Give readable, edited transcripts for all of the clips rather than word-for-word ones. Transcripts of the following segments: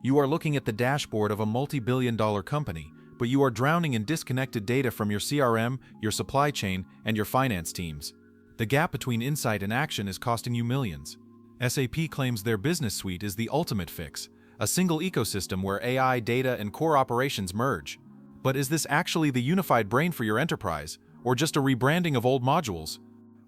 You are looking at the dashboard of a multi-billion-dollar company, but you are drowning in disconnected data from your CRM, your supply chain, and your finance teams. The gap between insight and action is costing you millions. SAP claims their business suite is the ultimate fix, a single ecosystem where AI, data, and core operations merge. But is this actually the unified brain for your enterprise, or just a rebranding of old modules?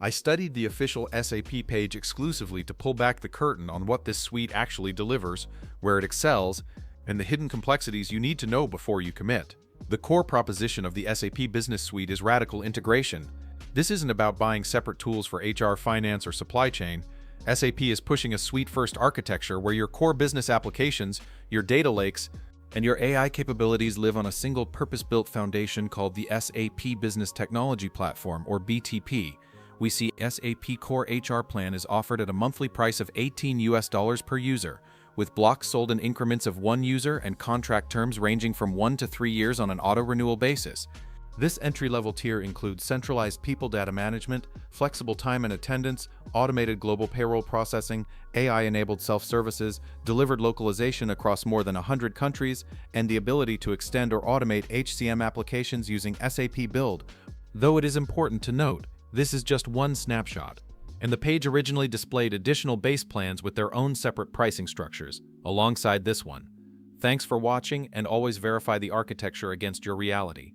I studied the official SAP page exclusively to pull back the curtain on what this suite actually delivers, where it excels, and the hidden complexities you need to know before you commit. The core proposition of the SAP Business Suite is radical integration. This isn't about buying separate tools for HR, finance, or supply chain. SAP is pushing a suite-first architecture where your core business applications, your data lakes, and your AI capabilities live on a single purpose-built foundation called the SAP Business Technology Platform, or BTP. We see SAP Core HR Plan is offered at a monthly price of $18 per user, with blocks sold in increments of 1 user and contract terms ranging from 1 to 3 years on an auto-renewal basis. This entry-level tier includes centralized people data management, flexible time and attendance, automated global payroll processing, AI-enabled self-services, delivered localization across more than 100 countries, and the ability to extend or automate HCM applications using SAP Build. Though it is important to note, this is just one snapshot, and the page originally displayed additional base plans with their own separate pricing structures, alongside this one. Thanks for watching, and always verify the architecture against your reality.